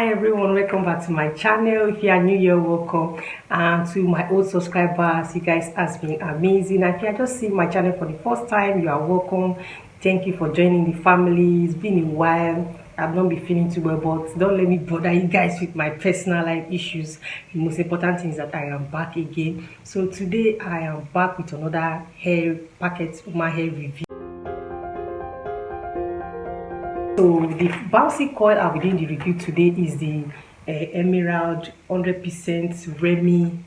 Hi everyone, welcome back to my channel. If you are new here, welcome. And to my old subscribers, you guys has been amazing. And if you are just seeing my channel for the first time, you are welcome. Thank you for joining the family. It's been a while. I've not been feeling too well, but don't let me bother you guys with my personal life issues. The most important thing is that I am back again. So today I am back with another hair packet, my hair review. So the bouncy coil I'll be doing the review today is the Emerald 100% Remy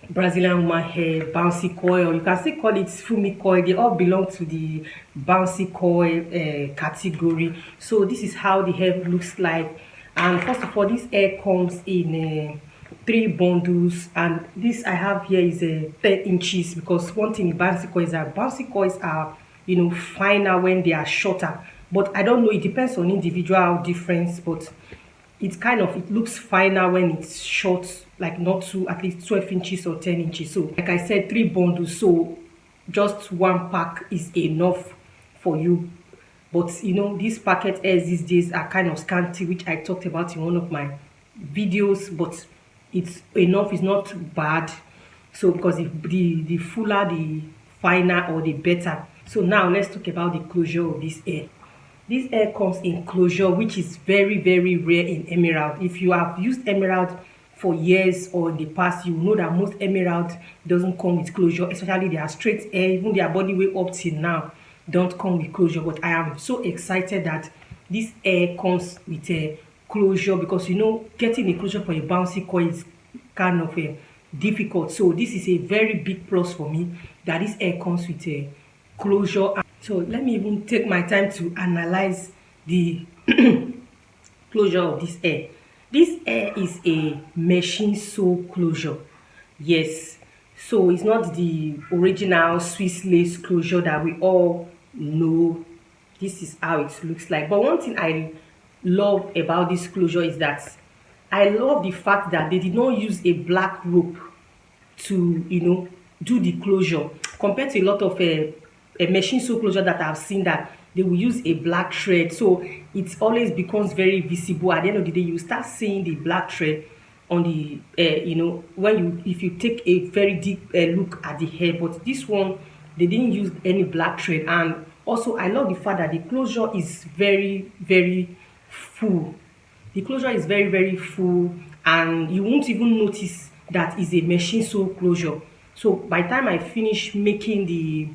Brazilian woman hair bouncy coil. You can still call it Fumi coil. They all belong to the bouncy coil category. So this is how the hair looks like. And first of all, this hair comes in 3 bundles, and this I have here is 10 inches, because one thing in bouncy coils is that bouncy coils are, you know, finer when they are shorter. But I don't know, it depends on individual difference, but it looks finer when it's short, like not too, at least 12 inches or 10 inches. So like I said, 3 bundles, so just 1 pack is enough for you. But you know, these packet airs these days are kind of scanty, which I talked about in one of my videos, but it's enough, it's not bad. So because the fuller, the finer, or the better. So now let's talk about the closure of this hair. This hair comes in closure, which is very, very rare in emerald. If you have used emerald for years or in the past, you know that most emerald doesn't come with closure, especially their straight hair, even their body weight up till now don't come with closure. But I am so excited that this hair comes with a closure, because you know, getting a closure for a bouncy coil is kind of difficult. So this is a very big plus for me, that this hair comes with a closure. So let me even take my time to analyze the closure of this hair. This hair is a machine sew closure. Yes, so it's not the original Swiss lace closure that we all know. This is how it looks like. But one thing I love about this closure is that I love the fact that they did not use a black rope to, you know, do the closure, compared to a lot of a machine sew closure that I've seen, that they will use a black thread, so it always becomes very visible. At the end of the day, you start seeing the black thread on the you know, if you take a very deep look at the hair. But this one, they didn't use any black thread. And also I love the fact that the closure is very, very full. The closure is very, very full, and you won't even notice that is a machine sew closure. So by the time I finish making the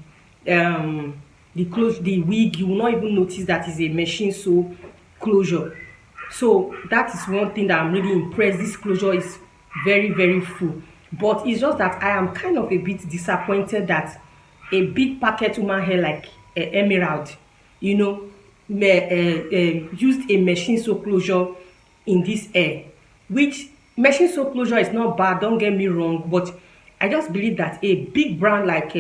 wig, you will not even notice that is a machine sew closure. So that is one thing that I'm really impressed. This closure is very, very full. But it's just that I am kind of a bit disappointed that a big packet woman hair like emerald, you know, used a machine sew closure in this hair. Which machine sew closure is not bad, don't get me wrong, but I just believe that a big brand like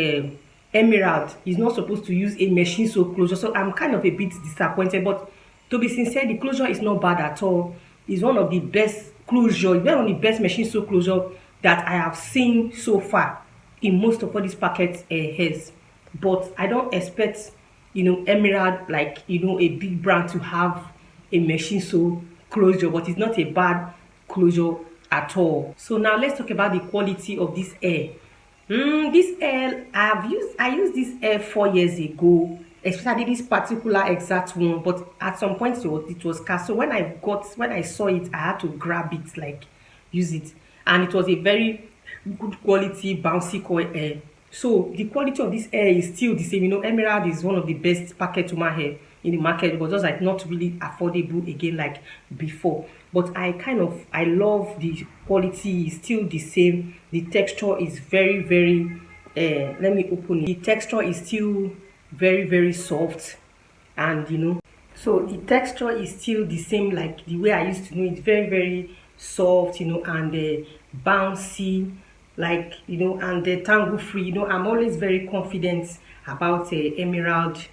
emerald is not supposed to use a machine sew closure. So I'm kind of a bit disappointed. But to be sincere, the closure is not bad at all. It's one of the best closure, one of the best machine sew closure that I have seen so far in most of all these packet hairs. But I don't expect, you know, emerald, like, you know, a big brand to have a machine sew closure. But it's not a bad closure at all. So now let's talk about the quality of this hair. This hair I used this hair 4 years ago, especially this particular exact one. But at some point it was cast. So when I saw it, I had to grab it, like use it, and it was a very good quality bouncy coil hair. So the quality of this hair is still the same. You know, emerald is one of the best packet woman hair in the market, but just like not really affordable again like before. But I love the quality is still the same. The texture is very, very let me open it. The texture is still very, very soft, and you know, so the texture is still the same like the way I used to know it. Very, very soft, you know, and bouncy, like, you know, and tangle free. You know, I'm always very confident about emerald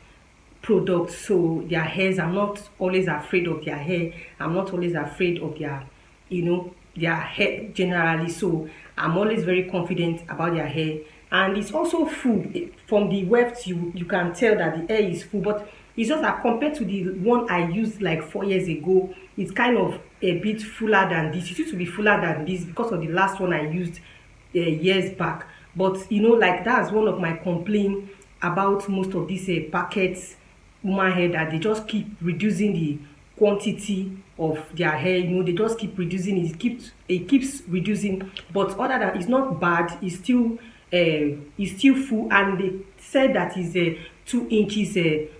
products. So their hairs, I'm not always afraid of their hair. I'm not always afraid of their, you know, their hair generally. So I'm always very confident about their hair. And it's also full. From the weft, you can tell that the hair is full. But it's just that compared to the one I used like 4 years ago, it's kind of a bit fuller than this. It used to be fuller than this because of the last one I used years back. But you know, like that's one of my complaints about most of these packets woman hair, that they just keep reducing the quantity of their hair. You know, they just keep reducing it. It keeps reducing. But other than, it's not bad. It's still full, and they said that is 2 inches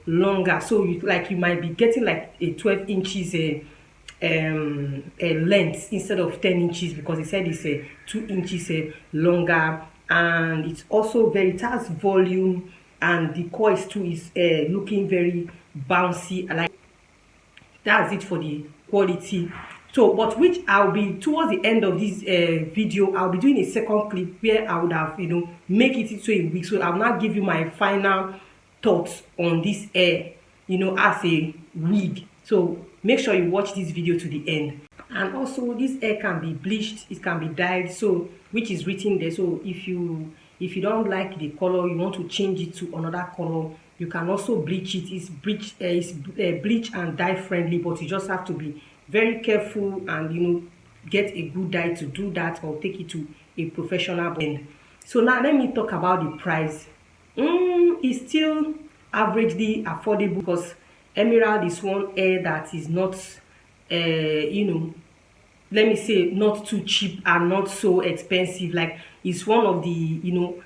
longer. So you might be getting like a 12 inches length instead of 10 inches, because they said it's 2 inches longer, and it's also it has volume, and the coils too is looking very bouncy. I like that's it for the quality. So but which I'll be towards the end of this video, I'll be doing a second clip where I would have, you know, make it into a wig. So I'll now give you my final thoughts on this hair, you know, as a wig. So make sure you watch this video to the end. And also this hair can be bleached, it can be dyed, so which is written there. So if you don't like the color, you want to change it to another color, you can also bleach it. It's bleach and dye friendly, but you just have to be very careful and, you know, get a good dye to do that, or take it to a professional blend. So now let me talk about the price. It's still averagely affordable, because emerald is one hair that is not you know, let me say, not too cheap and not so expensive. Like, it's one of the, you know,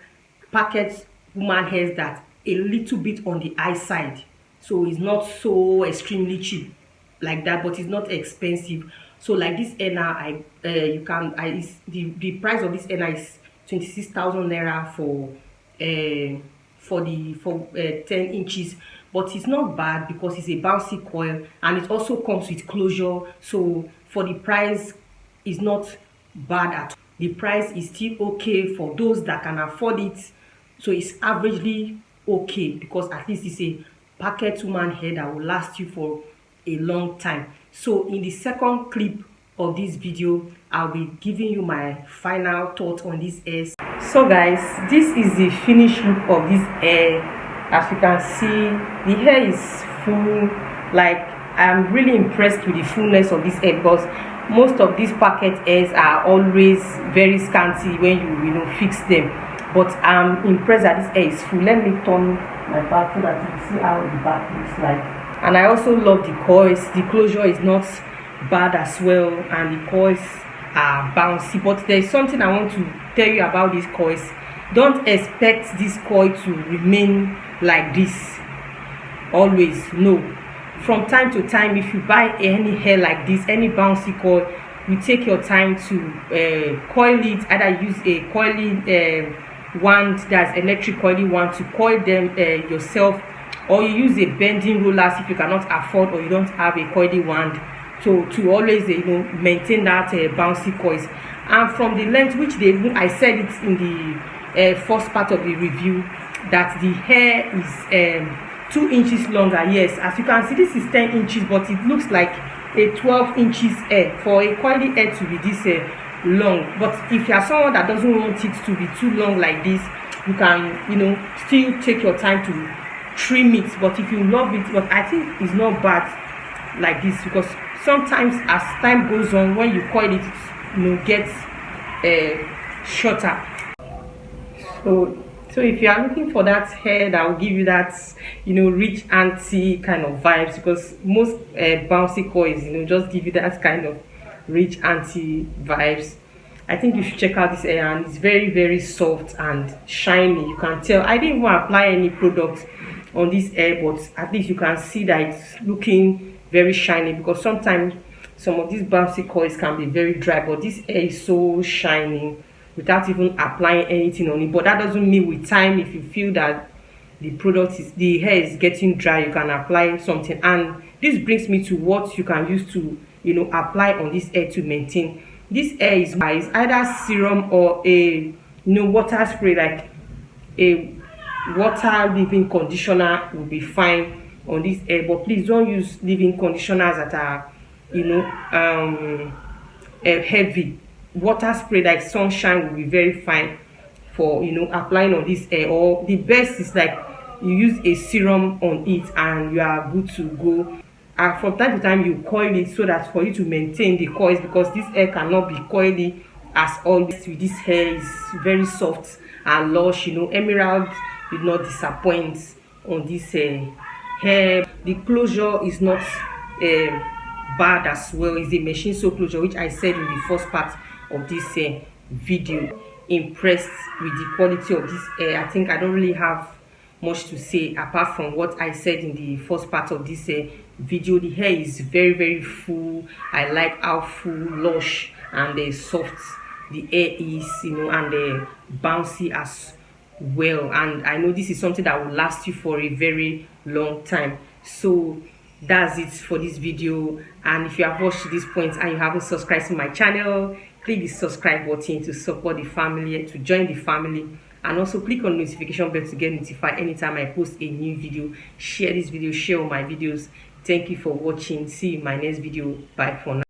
packet woman hairs that a little bit on the high side. So it's not so extremely cheap like that, but it's not expensive. So like this henna, the price of this henna is 26,000 naira for 10 inches. But it's not bad because it's a bouncy coil, and it also comes with closure. So for the price, it's not bad at all. The price is still okay for those that can afford it. So it's averagely okay, because at least it's a packet woman hair that will last you for a long time. So in the second clip of this video, I'll be giving you my final thoughts on this hair. So guys, this is the finished look of this hair. As you can see, the hair is full. Like, I'm really impressed with the fullness of this hair, because most of these packet hairs are always very scanty when you know, fix them. But I'm impressed that this hair is full. Let me turn my back so that you can see how the back looks like. And I also love the coils. The closure is not bad as well, and the coils are bouncy. But there's something I want to tell you about these coils. Don't expect this coil to remain like this always. No, from time to time, if you buy any hair like this, any bouncy coil, you take your time to coil it. Either use a coiling wand, that's electric coiling wand, to coil them yourself, or you use a bending rollers if you cannot afford, or you don't have a coiling wand, to always, you know, maintain that bouncy coils. And from the length, which I said it in the first part of the review, that the hair is 2 inches longer. Yes, as you can see, this is 10 inches, but it looks like a 12 inches hair. For a coily hair to be this long, but if you are someone that doesn't want it to be too long like this, you can, you know, still take your time to trim it. But if you love it, but I think it's not bad like this, because sometimes as time goes on, when you coil it, you know, gets shorter. So if you are looking for that hair that will give you that, you know, rich auntie kind of vibes, because most bouncy coils, you know, just give you that kind of rich auntie vibes, I think you should check out this hair. And it's very, very soft and shiny. You can tell I didn't even apply any product on this hair, but at least you can see that it's looking very shiny, because sometimes some of these bouncy coils can be very dry, but this hair is so shiny without even applying anything on it. But that doesn't mean with time, if you feel that the hair is getting dry, you can apply something. And this brings me to what you can use to, you know, apply on this hair to maintain. This hair is either serum or a, you know, water spray. Like a water leave-in conditioner will be fine on this hair, but please don't use leave-in conditioners that are, you know, heavy. Water spray like Sunshine will be very fine for, you know, applying on this hair. Or the best is like you use a serum on it and you are good to go. from time to time you coil it so that for you to maintain the coils, because this hair cannot be coily as always. With this hair is very soft and lush. Emerald did not disappoint on this hair. The closure is not bad as well. It's the machine sew closure, which I said in the first part of this video. Impressed with the quality of this hair. I think I don't really have much to say apart from what I said in the first part of this video. The hair is very full. I like how full, lush, and soft the hair is, and bouncy as well. And I know this is something that will last you for a very long time. So that's it for this video. And if you have watched to this point and you haven't subscribed to my channel, click the subscribe button to support the family, to join the family, and also click on the notification bell to get notified anytime I post a new video. Share this video, share all my videos. Thank you for watching. See you in my next video. Bye for now.